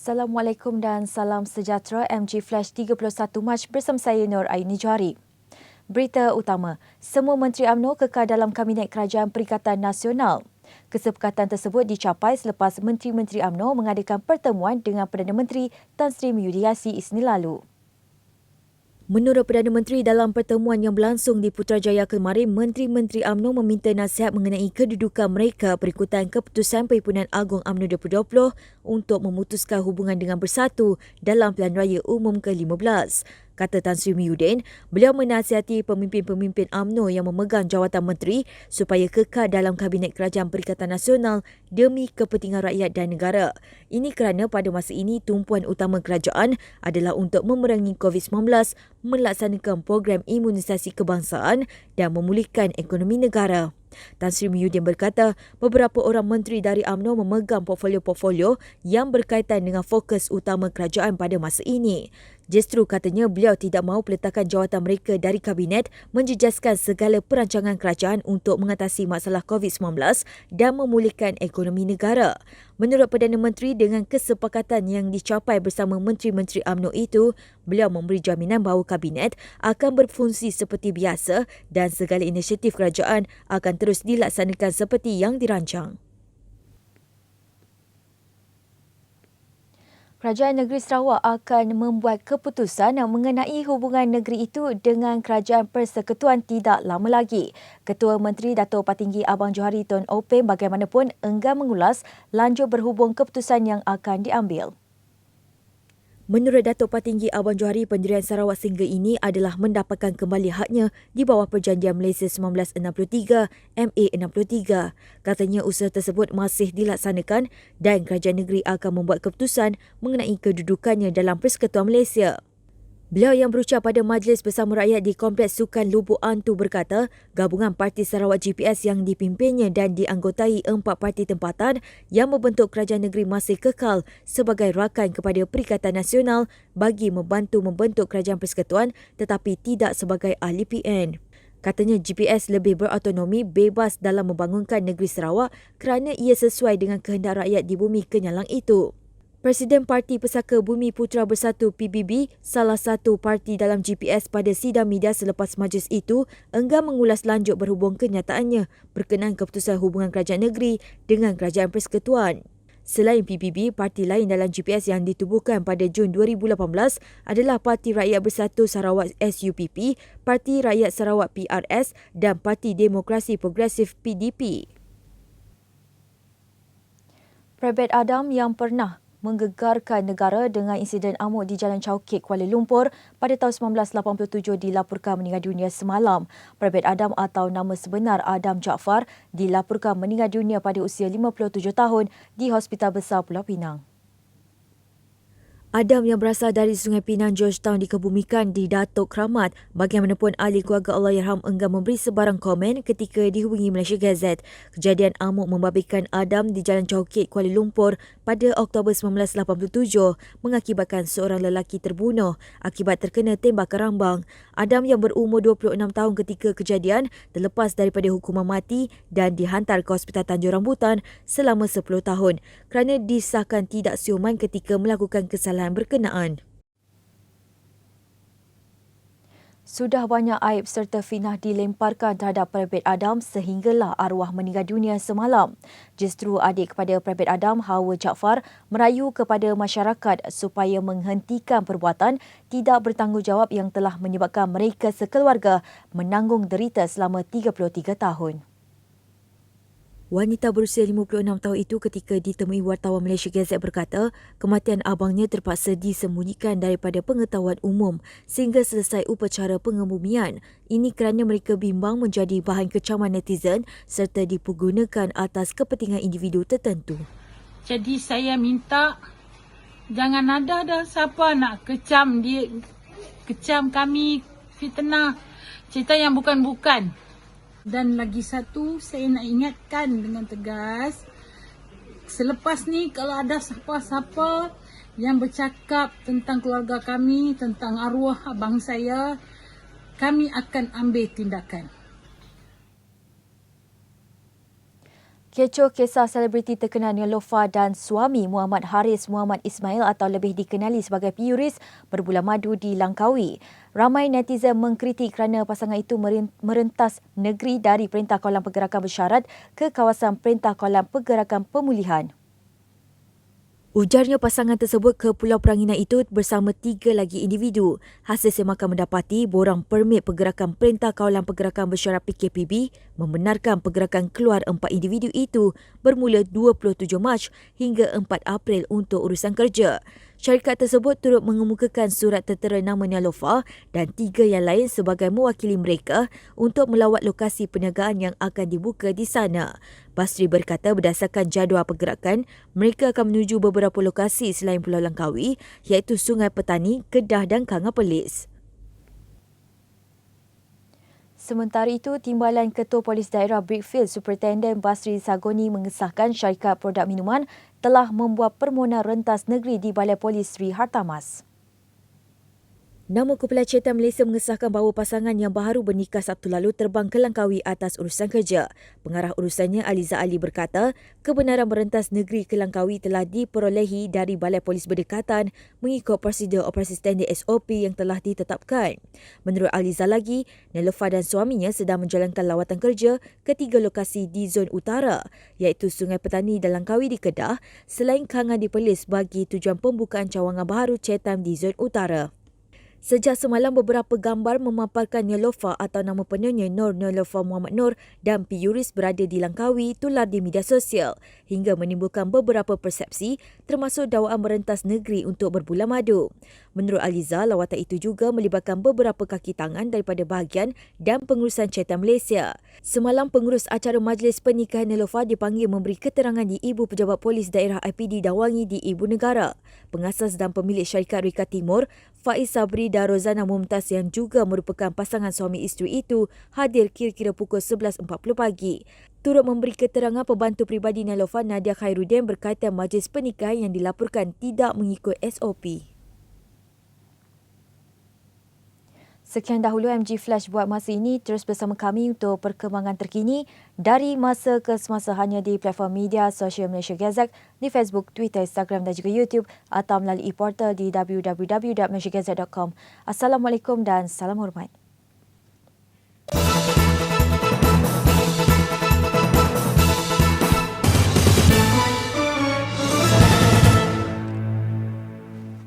Assalamualaikum dan salam sejahtera. MG Flash 31 Mac bersama saya Nur Aini Johari. Berita utama, semua Menteri UMNO kekal dalam Kabinet Kerajaan Perikatan Nasional. Kesepakatan tersebut dicapai selepas Menteri-Menteri UMNO mengadakan pertemuan dengan Perdana Menteri Tan Sri Muhyiddin Yassin Isnin lalu. Menurut Perdana Menteri dalam pertemuan yang berlangsung di Putrajaya kemarin, Menteri-Menteri UMNO meminta nasihat mengenai kedudukan mereka berikutan keputusan Perhimpunan Agung UMNO 2020 untuk memutuskan hubungan dengan Bersatu dalam Pilihan Raya Umum ke-15. Kata Tan Sri Muhyiddin, beliau menasihati pemimpin-pemimpin UMNO yang memegang jawatan menteri supaya kekal dalam Kabinet Kerajaan Perikatan Nasional demi kepentingan rakyat dan negara. Ini kerana pada masa ini tumpuan utama kerajaan adalah untuk memerangi COVID-19, melaksanakan program imunisasi kebangsaan dan memulihkan ekonomi negara. Tan Sri Muhyiddin berkata, beberapa orang menteri dari UMNO memegang portfolio-portfolio yang berkaitan dengan fokus utama kerajaan pada masa ini. Justru katanya beliau tidak mahu peletakan jawatan mereka dari kabinet menjejaskan segala perancangan kerajaan untuk mengatasi masalah COVID-19 dan memulihkan ekonomi negara. Menurut Perdana Menteri, dengan kesepakatan yang dicapai bersama Menteri-Menteri UMNO itu, beliau memberi jaminan bahawa kabinet akan berfungsi seperti biasa dan segala inisiatif kerajaan akan terus dilaksanakan seperti yang dirancang. Kerajaan Negeri Sarawak akan membuat keputusan mengenai hubungan negeri itu dengan Kerajaan Persekutuan tidak lama lagi. Ketua Menteri Dato' Patinggi Abang Johari Tun Openg bagaimanapun enggan mengulas lanjut berhubung keputusan yang akan diambil. Menurut Dato' Patinggi Abang Johari, pendirian Sarawak sehingga ini adalah mendapatkan kembali haknya di bawah Perjanjian Malaysia 1963, MA 63. Katanya usaha tersebut masih dilaksanakan dan kerajaan negeri akan membuat keputusan mengenai kedudukannya dalam Persekutuan Malaysia. Beliau yang berucap pada Majlis Bersama Rakyat di Kompleks Sukan Lubuk Antu berkata, gabungan Parti Sarawak GPS yang dipimpinnya dan dianggotai 4 parti tempatan yang membentuk kerajaan negeri masih kekal sebagai rakan kepada Perikatan Nasional bagi membantu membentuk kerajaan persekutuan tetapi tidak sebagai ahli PN. Katanya GPS lebih berautonomi bebas dalam membangunkan negeri Sarawak kerana ia sesuai dengan kehendak rakyat di bumi kenyalang itu. Presiden Parti Pesaka Bumi Putera Bersatu PBB, salah satu parti dalam GPS pada sidang media selepas majlis itu, enggan mengulas lanjut berhubung kenyataannya berkenaan keputusan hubungan kerajaan negeri dengan kerajaan persekutuan. Selain PBB, parti lain dalam GPS yang ditubuhkan pada Jun 2018 adalah Parti Rakyat Bersatu Sarawak SUPP, Parti Rakyat Sarawak PRS dan Parti Demokrasi Progresif PDP. Prabet Adam yang pernah menggegarkan negara dengan insiden amuk di Jalan Chowkit, Kuala Lumpur pada tahun 1987 dilaporkan meninggal dunia semalam. Prabet Adam atau nama sebenar Adam Jaafar dilaporkan meninggal dunia pada usia 57 tahun di Hospital Besar Pulau Pinang. Adam yang berasal dari Sungai Pinang, Georgetown dikebumikan di Datuk Keramat. Bagaimanapun, ahli keluarga Allahyarham enggan memberi sebarang komen ketika dihubungi Malaysia Gazette. Kejadian amuk membabitkan Adam di Jalan Chowkit, Kuala Lumpur pada Oktober 1987 mengakibatkan seorang lelaki terbunuh akibat terkena tembakan rambang. Adam yang berumur 26 tahun ketika kejadian terlepas daripada hukuman mati dan dihantar ke Hospital Tanjung Rambutan selama 10 tahun kerana disahkan tidak siuman ketika melakukan kesalahan berkenaan. Sudah banyak aib serta fitnah dilemparkan terhadap Prabet Adam sehinggalah arwah meninggal dunia semalam. Justru adik kepada Prabet Adam, Hawa Jaafar, merayu kepada masyarakat supaya menghentikan perbuatan tidak bertanggungjawab yang telah menyebabkan mereka sekeluarga menanggung derita selama 33 tahun. Wanita berusia 56 tahun itu ketika ditemui wartawan Malaysia Gazette berkata, kematian abangnya terpaksa disembunyikan daripada pengetahuan umum sehingga selesai upacara pengebumian. Ini kerana mereka bimbang menjadi bahan kecaman netizen serta dipergunakan atas kepentingan individu tertentu. Jadi saya minta jangan ada dah siapa nak kecam dia, kecam kami, fitnah, cerita yang bukan-bukan. Dan lagi satu, saya nak ingatkan dengan tegas, selepas ni kalau ada siapa-siapa yang bercakap tentang keluarga kami, tentang arwah abang saya, kami akan ambil tindakan. Kecoh kisah selebriti terkenal Neelofa dan suami Muhammad Haris Muhammad Ismail atau lebih dikenali sebagai P. Yuris berbulan madu di Langkawi. Ramai netizen mengkritik kerana pasangan itu merentas negeri dari Perintah Kawalan Pergerakan Bersyarat ke kawasan Perintah Kawalan Pergerakan Pemulihan. Ujarnya pasangan tersebut ke Pulau Peranginan itu bersama 3 lagi individu. Hasil semakan mendapati borang permit pergerakan Perintah Kawalan Pergerakan Bersyarat PKPB membenarkan pergerakan keluar 4 individu itu bermula 27 Mac hingga 4 April untuk urusan kerja. Syarikat tersebut turut mengemukakan surat tertera nama Neelofa dan 3 yang lain sebagai mewakili mereka untuk melawat lokasi perniagaan yang akan dibuka di sana. Basri berkata berdasarkan jadual pergerakan, mereka akan menuju beberapa lokasi selain Pulau Langkawi iaitu Sungai Petani, Kedah dan Kangapelis. Sementara itu, Timbalan Ketua Polis Daerah Brickfield Superintendent Basri Sagoni mengesahkan syarikat produk minuman telah membuat permohonan rentas negeri di Balai Polis Sri Hartamas. Nama Kepala Cetan Malaysia mengesahkan bahawa pasangan yang baru bernikah Sabtu lalu terbang ke Langkawi atas urusan kerja. Pengarah urusannya Aliza Ali berkata, kebenaran merentas negeri ke Langkawi telah diperolehi dari Balai Polis Berdekatan mengikut prosedur operasi standard SOP yang telah ditetapkan. Menurut Aliza lagi, Neelofa dan suaminya sedang menjalankan lawatan kerja ke 3 lokasi di zon utara iaitu Sungai Petani dan Langkawi di Kedah selain Kangan di Perlis bagi tujuan pembukaan cawangan baharu Cetam di zon utara. Sejak semalam, beberapa gambar memaparkan Neelofa atau nama penuhnya Nur Neelofa Muhammad Nur dan P. Yuris berada di Langkawi tular di media sosial hingga menimbulkan beberapa persepsi termasuk dakwaan merentas negeri untuk berbulan madu. Menurut Aliza, lawatan itu juga melibatkan beberapa kaki tangan daripada bahagian dan pengurusan Cetan Malaysia. Semalam, pengurus acara majlis pernikahan Neelofa dipanggil memberi keterangan di Ibu Pejabat Polis Daerah IPD Dawangi di Ibu Negara. Pengasas dan pemilik syarikat Rika Timur, Faiz Sabri dan Rozana Mumtaz yang juga merupakan pasangan suami isteri itu hadir kira-kira pukul 11.40 pagi. Turut memberi keterangan pembantu peribadi Neelofa Nadia Khairuddin berkaitan majlis pernikahan yang dilaporkan tidak mengikut SOP. Sekian dahulu MG Flash buat masa ini. Terus bersama kami untuk perkembangan terkini dari masa ke semasa hanya di platform media sosial Malaysia Gazette, di Facebook, Twitter, Instagram dan juga YouTube atau melalui portal di www.malaysiagazette.com. Assalamualaikum dan salam hormat.